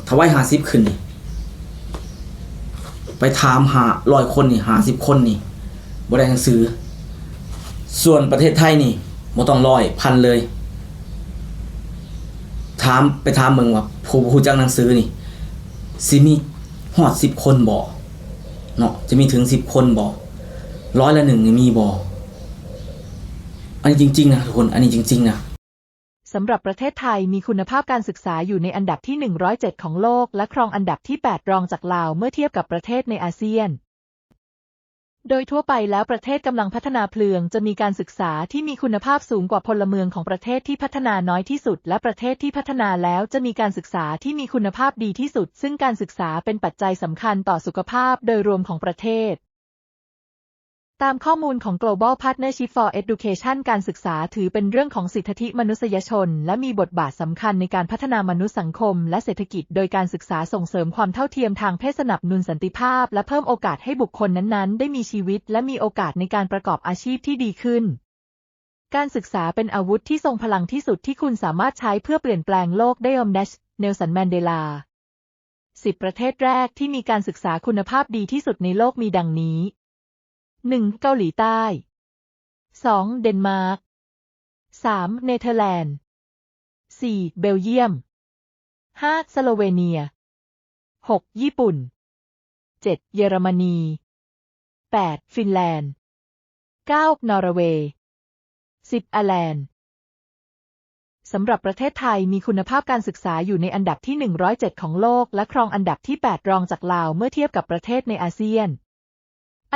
ถ้าไว้50ขึ้นนี่ไปถามหา100คนนี่50คนนี่บ่ได้หนังสือส่วนประเทศไทยนี่บ่ต้อง100 1,000เลยไปถามเมืองว่าผู้จักหนังสือนี่สิมีฮอด10คนบ่เนาะจะมีถึง10คนบ่100 ละ 1นี่มีบ่อันนี้จริงๆนะทุกคนอันนี้จริงๆนะสำหรับประเทศไทยมีคุณภาพการศึกษาอยู่ในอันดับที่107ของโลกและครองอันดับที่8รองจากลาวเมื่อเทียบกับประเทศในอาเซียนโดยทั่วไปแล้วประเทศกำลังพัฒนาเพลืองจะมีการศึกษาที่มีคุณภาพสูงกว่าพลเมืองของประเทศที่พัฒนาน้อยที่สุดและประเทศที่พัฒนาแล้วจะมีการศึกษาที่มีคุณภาพดีที่สุดซึ่งการศึกษาเป็นปัจจัยสำคัญต่อสุขภาพโดยรวมของประเทศตามข้อมูลของ Global Partnership for Education การศึกษาถือเป็นเรื่องของสิทธิมนุษยชนและมีบทบาทสำคัญในการพัฒนามนุษยสังคมและเศรษฐกิจโดยการศึกษาส่งเสริมความเท่าเทียมทางเพศสนับสนุนสันติภาพและเพิ่มโอกาสให้บุคคลนั้นๆได้มีชีวิตและมีโอกาสในการประกอบอาชีพที่ดีขึ้นการศึกษาเป็นอาวุธที่ทรงพลังที่สุดที่คุณสามารถใช้เพื่อเปลี่ยนแปลงโลกได้เนลสันแมนเดลา10 ประเทศแรกที่มีการศึกษาคุณภาพดีที่สุดในโลกมีดังนี้1. เกาหลีใต้ 2. เดนมาร์ก 3. เนเธอร์แลนด์ 4. เบลเยียม 5. สโลเวเนีย 6. ญี่ปุ่น 7. เยอรมนี 8. ฟินแลนด์ 9. นอร์เวย์ 10. ไอร์แลนด์สำหรับประเทศไทยมีคุณภาพการศึกษาอยู่ในอันดับที่107ของโลกและครองอันดับที่8รองจากลาวเมื่อเทียบกับประเทศในอาเซียน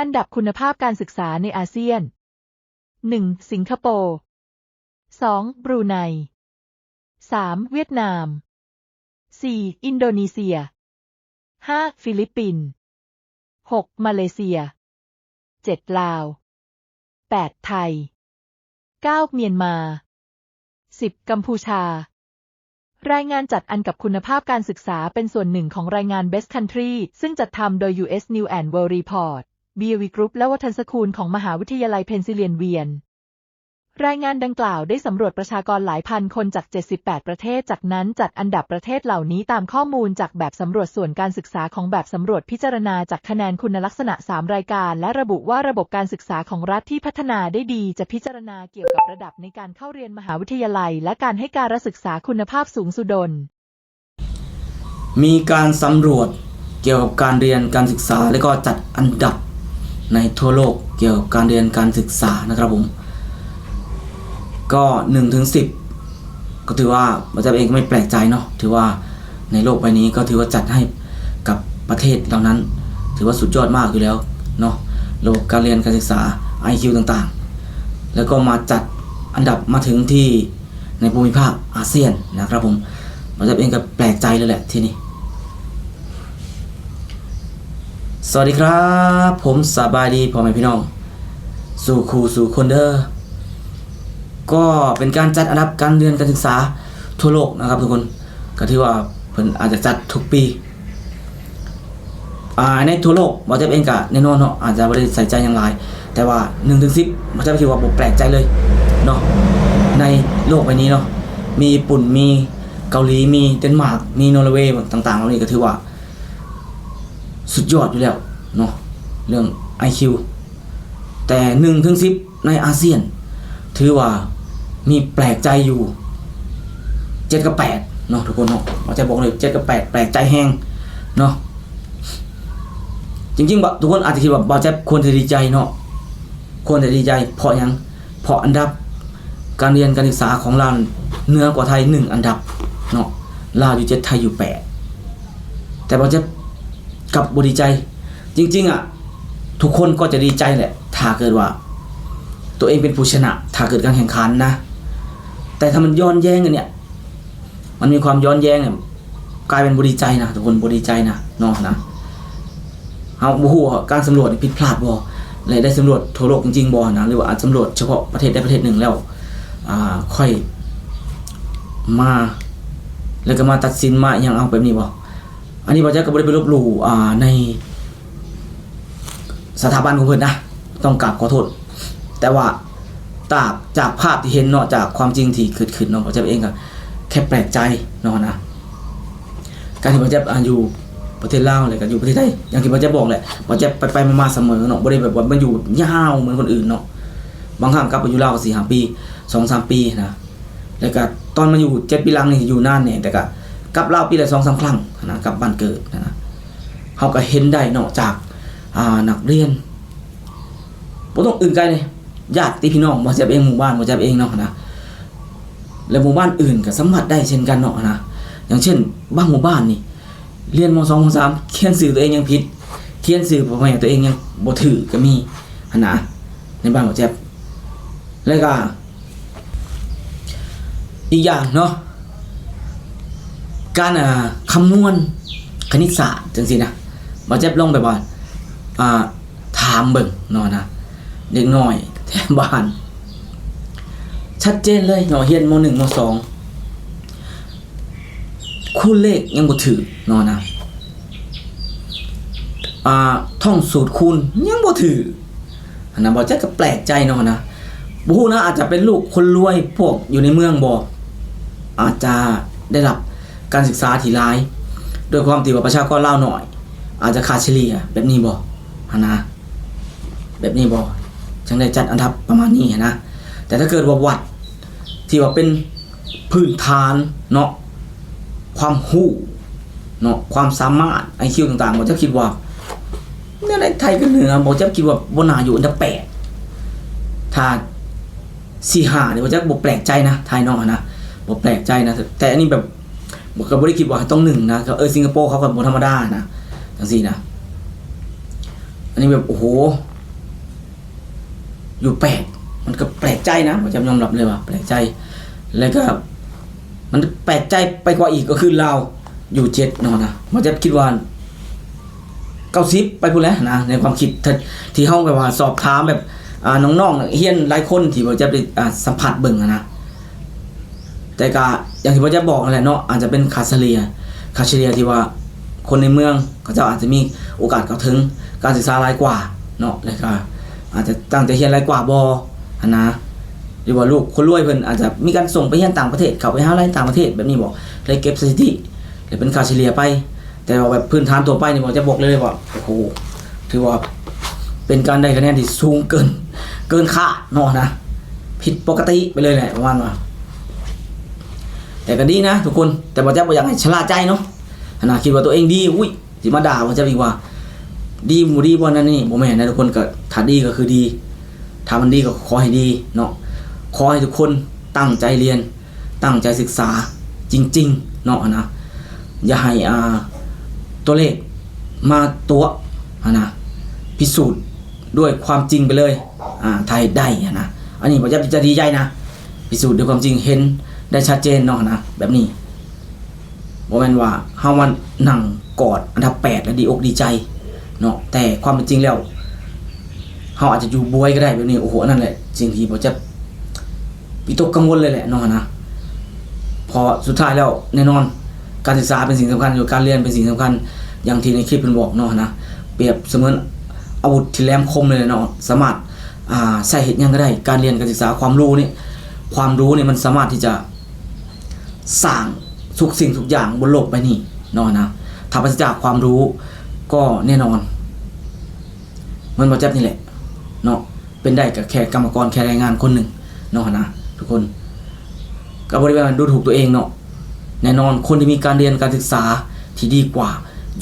อันดับคุณภาพการศึกษาในอาเซียน 1. สิงคโปร์ 2. บรูไน 3. เวียดนาม 4. อินโดนีเซีย 5. ฟิลิปปินส์ 6. มาเลเซีย 7. ลาว 8. ไทย 9. เมียนมา 10. กัมพูชารายงานจัดอันกับคุณภาพการศึกษาเป็นส่วนหนึ่งของรายงาน Best Country ซึ่งจัดทำโดย US News and World Report BOE Group และวัฒนสกูลของมหาวิทยาลัยเพนซิลเวียนรายงานดังกล่าวได้สำรวจประชากรหลายพันคนจาก78ประเทศจากนั้นจัดอันดับประเทศเหล่านี้ตามข้อมูลจากแบบสำรวจส่วนการศึกษาของแบบสำรวจพิจารณาจากคะแนนคุณลักษณะ3รายการและระบุว่าระบบการศึกษาของรัฐที่พัฒนาได้ดีจะพิจารณาเกี่ยวกับระดับในการเข้าเรียนมหาวิทยาลัยและการให้การศึกษาคุณภาพสูงสุดมีการสำรวจเกี่ยวกับการเรียนการศึกษาและก็จัดอันดับในทั่วโลกเกี่ยวกับการเรียนการศึกษานะครับผมก็1 ถึง 10ก็ถือว่าอาจารย์เองก็ไม่แปลกใจเนาะถือว่าในโลกใบนี้ก็ถือว่าจัดให้กับประเทศเหล่านั้นถือว่าสุดยอดมากอยู่แล้วเนาะระบบการเรียนการศึกษา IQ ต่างๆแล้วก็มาจัดอันดับมาถึงที่ในภูมิภาคอาเซียนนะครับผมอาจารย์เองก็แปลกใจเลยแหละที่นี่สวัสดีครับผมสบายดีพ่อแม่พี่น้องสู่ครูสู่คนเด้อก็เป็นการจัดอันดับการเรียนการศึกษาทั่วโลกนะครับทุกคนก็ที่ว่าเพิ่นอาจจะจัดทุกปีในทั่วโลกบ่จะเองก็แน่นอนเนาะอาจจะบ่ได้ใส่ใจอย่างไรแต่ว่า1 ถึง 10บ่จะคิดว่าบ่แปลกใจเลยเนาะในโลกใบนี้เนาะมีญี่ปุ่นมีเกาหลีมีเดนมาร์กมีนอร์เวย์ต่างๆเหล่านี้ก็ถือว่าสุดยอดอยู่แล้วเนาะเรื่อง IQ แต่1 ถึง 10ในอาเซียนถือว่ามีแปลกใจอยู่7 กับ 8เนาะทุกคนเนาะอาจจะบอกเลย7 กับ 8แปลกใจแฮงเนาะจริงๆทุกคนอาจจะคิดว่าบ่จะควรจะดีใจเนาะควรจะดีใจเพราะหยังเพราะอันดับการเรียนการศึกษาของเราเหนือกว่าไทย1อันดับเนาะลาวอยู่7ไทยอยู่8แต่บ่จะกับบ่ดีใจจริงๆทุกคนก็จะดีใจแหละถ้าเกิดว่าตัวเองเป็นผู้ชนะถ้าเกิดการแข่งขันนะแต่ถ้ามันย้อนแย้งกันเนี่ยมันมีความย้อนแย้งเนี่ยกลายเป็นบ่ดีใจนะทุกคนบ่ดีใจนะเนาะนะเฮาบ่ฮู้ว่าการสำรวจผิดพลาดบ่เลยได้สำรวจทั่วโลกจริงๆบ่นะหรือว่าอาจสำรวจเฉพาะประเทศใดประเทศหนึ่งแล้วค่อยมาแล้วก็มาตัดสินมาอย่างเอาแบบนี้บ่อันนี้บ่จะก็บ่ได้ไปลบหลู่ในสถาบันของเพิ่นนะต้องกราบขอโทษแต่ว่าจากภาพที่เห็นเนาะจากความจริงที่เกิดขึ้นเนาะผมจะเองก็แค่แปลกใจเนาะนะ การที่บ่จะอยู่ประเทศลาวแล้วก็อยู่ประเทศไทยอย่างที่บ่จะบอกแหละบ่จะไปมาเสมอเนาะบ่ได้แบบว่ามันอยู่ยาวเหมือนคนอื่นเนาะบางครั้งกลับไปอยู่ลาวก็ 4-5 ปี 2-3 ปีนะแล้วก็ตอนมาอยู่7ปีหลังนี่อยู่นานแน่แต่ก็กลับลาวปีละ 2-3 ครั้งนะกลับบ้านเกิดนะเฮาก็เห็นได้เนาะจากนักเรียนบ่ต้องอื่นไกลเลยญาติพี่น้องบ่จะเองหมู่บ้านบ่จะเองเนาะนะและหมู่บ้านอื่นก็สัมผัสได้เช่นกันเนาะนะอย่างเช่นบางหมู่บ้านนี่เรียนม2ม3เขียนชื่อตัวเองยังผิดเขียนชื่อพ่อแม่ตัวเองยังบ่ถูกก็มีหั่นนะในบ้านบ่แจ๊บแล้วก็อีกอย่างเนาะการคำนวณคณิตศาสตร์จังซี่นะบ่แจ๊บลองแบบว่าถามเบิ่งเนาะนะเด็กน้อยแถวบ้านชัดเจนเลยเนาะเรียนม1ม2คูณเลขยังบ่ถูกเนาะนะท่องสูตรคูณยังบ่ถูกอันนั้นบ่แจ๊กก็แปลกใจเนาะนะบ่ฮู้นะอาจจะเป็นลูกคนรวยพวกอยู่ในเมืองบ่อาจจะได้รับการศึกษาที่หลายด้วยความที่ว่าประชากรลาวน้อยอาจจะค่าเฉลี่ยแบบนี้บ่หั่นนะแบบนี้บ่จังได้จัดอันดับประมาณนี้นะแต่ถ้าเกิดว่าวัดที่ว่าเป็นพื้นฐานเนาะความรู้เนาะความสามารถ IQ ต่างๆบ่จะคิดว่าเนี่ยในไทยกับเหนือบ่จะคิดว่าบ่น่าอยู่อันดับ8ถ้า4-5นี่บ่จะบ่แปลกใจนะไทยเนาะนะบ่แปลกใจนะแต่อันนี้แบบบ่ก็บ่ได้คิดว่าต้อง1นะก็สิงคโปร์เขาก็บ่ธรรมดานะจังซี่นะอันนี้แบบโอ้โหอยู่8มันก็แปลกใจนะบ่จะยอมรับเลยว่าแปลกใจแล้วก็มันแปลกใจไปกว่าอีกก็คือลาวอยู่7เนาะนะบ่จะคิดว่า90ไปพุ่นแล้วนะในความคิดที่เฮาแบบว่าสอบถามแบบน้องๆเรียนหลายคนที่บ่จะไปสัมผัสเบิ่งนะแต่ก็อย่างที่บ่จะบอกนั่นแหละเนาะอาจจะเป็นค่าเฉลี่ยที่ว่าคนในเมืองเขาเจ้าอาจจะมีโอกาสเข้าถึงการศึกษาหลายกว่าเนาะแล้วก็อาจจะตั้งใจเรียนหลายกว่าบ่หั่นนะหรือว่าลูกคนรวยเพิ่นอาจจะมีการส่งไปเรียนต่างประเทศเข้าไปหาลัยต่างประเทศแบบนี้บ่ได้เก็บสถิติได้เป็นค่าเฉลี่ยไปแต่ว่าแบบพื้นฐานตัวไปนี่บ่จะบอกเลยว่าโอ้โหถือว่าเป็นการได้คะแนนที่สูงเกินคาดเนาะนะผิดปกติไปเลยแหละประมาณว่าแต่ก็ดีนะทุกคนแต่บ่จะบ่อยากให้ชะล่าใจเนาะขนาดคิดว่าตัวเองดีอุ้ยสิมาด่าบ่จะอีกว่าดีบ่ดีบ่นั่นนี่บ่แม่นนะทุกคนก็ถ้าดีก็คือดีถ้ามันดีก็ขอให้ดีเนาะขอให้ทุกคนตั้งใจเรียนตั้งใจศึกษาจริงๆเนาะนะอย่าให้ตัวเลขมาตัวนะพิสูจน์ด้วยความจริงไปเลยไทยได้นะอันนี้บ่จะดีใจนะพิสูจน์ด้วยความจริงเห็นได้ชัดเจนเนาะนะแบบนี้บ่แม่นว่าเฮามันนั่งกอดอันดับ8แล้วดีอกดีใจเนาะแต่ความเป็นจริงแล้วเฮาอาจจะอยู่บวยก็ได้แบบนี้โอ้โหนั่นแหละสิ่งที่บ่จะวิตกกังวลเลยแหละเนาะนะพอสุดท้ายแล้วแน่นอนการศึกษาเป็นสิ่งสำคัญอยู่การเรียนเป็นสิ่งสำคัญอย่างที่ในคลิปเพิ่นบอกเนาะนะเปรียบเสมือนอาวุธที่แหลมคมเลยเนาะสามารถใช้เฮ็ดหยังก็ได้การเรียนการศึกษาความรู้นี่มันสามารถที่จะสร้างทุกสิ่งทุกอย่างบนโลกใบนี้เนาะนะถ้าปราศจากความรู้ก็แน่นอนมันบ่จับนี่แหละเนาะเป็นได้กับแค่กรรมกรแค่แรงงานคนหนึ่งเนาะนะทุกคนก็บ่ได้ว่าดูถูกตัวเองเนาะแน่นอนคนที่มีการเรียนการศึกษาที่ดีกว่า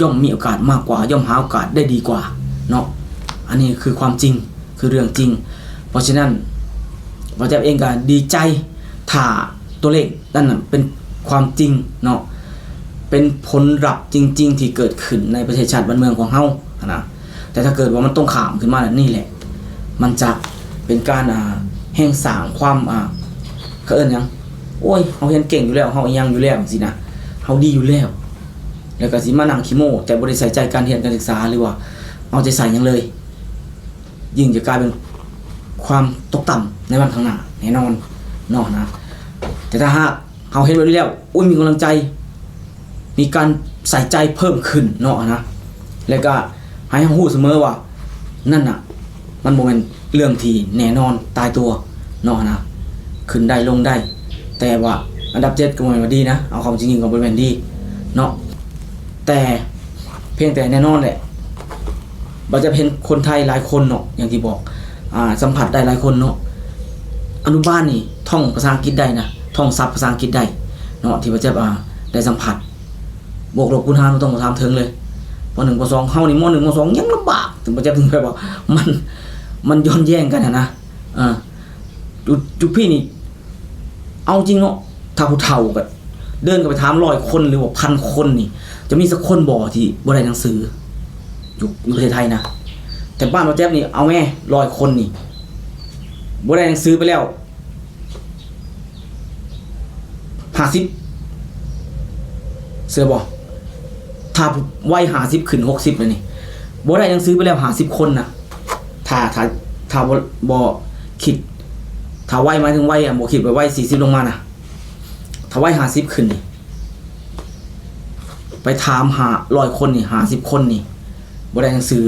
ย่อมมีโอกาสมากกว่าย่อมหาโอกาสได้ดีกว่าเนาะอันนี้คือความจริงคือเรื่องจริงเพราะฉะนั้นบ่จับเองก็ดีใจถ้าตัวเลขนั่นน่ะเป็นความจริงเนาะเป็นผลลัพธ์จริงๆที่เกิดขึ้นในประเทศชาติบ้านเมืองของเฮานะแต่ถ้าเกิดว่ามันต้องขามขึ้นมานี่แหละมันจะเป็นการแห่งสร้างความเขาเอิ้นหยังโอ้ยเฮาเรียนเก่งอยู่แล้วเฮาอีหยังอยู่แล้วสินะเฮาดีอยู่แล้วแล้วก็สิมานั่งขี้โม้แต่บ่ได้ใส่ใจการเรียนการศึกษาหรือว่าเอาใจใส่หยังเลยยิ่งจะกลายเป็นความตกต่ำในวันข้างหน้าแน่นอนเนาะนะแต่ถ้าหากเฮาเฮ็ดไว้แล้วอุ้ยมีกำลังใจมีการใส่ใจเพิ่มขึ้นเนาะนะแล้วก็ให้เฮาฮู้เสมอว่านั่นน่ะมันบ่แม่นเรื่องที่แน่นอนตายตัวเนาะนะขึ้นได้ลงได้แต่ว่าอันดับ7ก็บ่แม่นว่าดีนะเอาความจริงๆก็บ่แม่นดีเนาะ แต่เพียงแต่แน่นอนแหละเราจะเห็นคนไทยหลายคนเนาะอย่างที่บอกสัมผัสได้หลายคนเนาะอนุบาลนี่ท่องภาษาอังกฤษได้นะท่องศัพท์ภาษาอังกฤษได้เนาะที่ว่าจะได้สัมผัสบวกลบคูณหารไม่ต้องมาถามถึงเลยป .1 ป .2 เฮานี่ม .1 ม .2 ยังลำบากถึงว่าจะถึงแบบว่ามันย้อนแย้งกันนะจุพี่นี่เอาจริงเนาะถ้าผู้เฒ่าก็เดินกันไปถาม100 คนหรือว่า1,000 คนนี่จะมีสักคนบ่ที่บ่ได้หนังสืออยู่ประเทศไทยนะแต่บ้านเราแจ๊บนี่เอาแม่100 คนนี่บ่ได้หนังสือไปแล้ว50เสือบ่ถ้าวัย50ขึ้น60แล้วนี่บ่ได้หนังสือไปแล้ว50 คนนะถ้าบ่คิดถ้าวัยหมายถึงวัยบ่คิดไปวัย40ลงมานะถ้าวัย50ขึ้นนี่ไปถามหา100 คนนี่50 คนนี่บ่ได้หนังสือ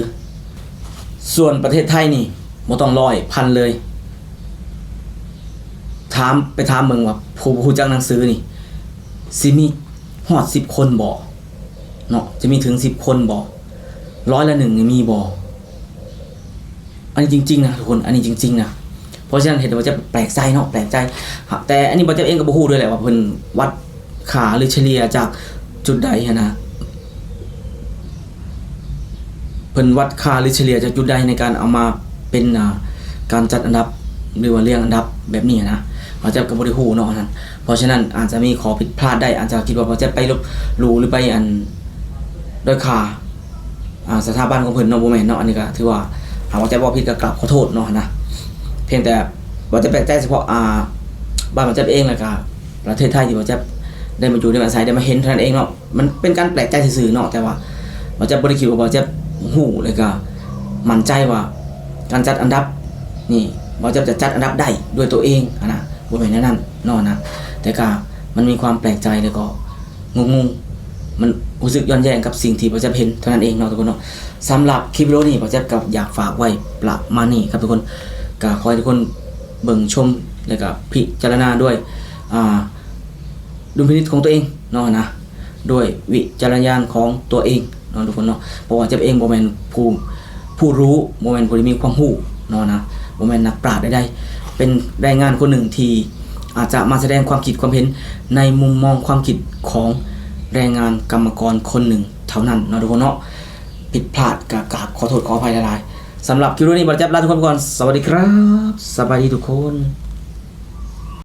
ส่วนประเทศไทยนี่บ่ต้อง100 1,000เลยไปถามเมืองว่าผู้จักหนังสือนี่สิมีฮอด10 คนบ่เนาะจะมีถึง10 คนบ่100 ละ 1นี่มีบ่อันนี้จริงๆนะทุกคนอันนี้จริงๆนะเพราะฉะนั้นเห็นว่าจะแปลกใจเนาะแปลกใจแต่อันนี้บ่จะเองก็บ่ฮู้ด้วยแหละว่าเพิ่นวัดค่าหรือเฉลี่ยจากจุดใดนะเพิ่นวัดค่าหรือเฉลี่ยจากจุดใดในการเอามาเป็นการจัดอันดับหรือว่าเรียงอันดับแบบนี้นะบ่จะก็บ่ได้ฮู้เนาะนั่นเพราะฉะนั้นอาจจะมีข้อผิดพลาดได้อาจจะคิดว่าบ่จะไปลบหลู่หรือไปด้วยค่าสถาบันของเพิ่นเนาะบ่แม่นเนาะอันนี้ก็ถือว่าหากว่าจะบ่ผิดก็กราบขอโทษเนาะนะเพียงแต่บ่จะแปลกใจเฉพาะบ้านบ่จะเองแล้วก็ประเทศไทยที่บ่จะได้มาอยู่ได้มาอาศัยได้มาเห็นเท่านั้นเองเนาะมันเป็นการแปลกใจซื่อๆเนาะแต่ว่าบ่จะบ่ได้คิดว่าบ่จะฮู้แล้วก็มั่นใจว่าการจัดอันดับนี่บ่จะจัดอันดับได้ด้วยตัวเองนะบ่แม่นแนวนั้นเนาะนะแต่ก็มันมีความแปลกใจแล้วก็งงๆมันรู้สึกย้อนแย้งกับสิ่งที่บ่จะเห็นเท่านั้นเองเนาะทุกคนเนาะสำหรับคลิปวิดีโอนี้บ่จะก็อยากฝากไว้ประมาณนี้ครับทุกคนก็ขอให้ทุกคนเบิ่งชมแล้วก็พิจารณาด้วยดุลพินิจของตัวเองเนาะนะด้วยวิจารณญาณของตัวเองเนาะทุกคนเนาะเพราะว่าจะเองบ่แม่นผู้รู้บ่แม่นผู้ที่มีความรู้เนาะนะบ่แม่นนักปราชญ์ใดๆเป็นแรงงานคนหนึ่งที่อาจจะมาแสดงความคิดความเห็นในมุมมองความคิดของแรงงานกรรมกรคนหนึ่งเท่านั้นเนาะทุกคนเนาะผิดพลาดก็กราบขอโทษขออภัยหลายๆสำหรับคลิปนี้บ่จับลาทุกคนก่อนสวัสดีครับสบายดีทุกคน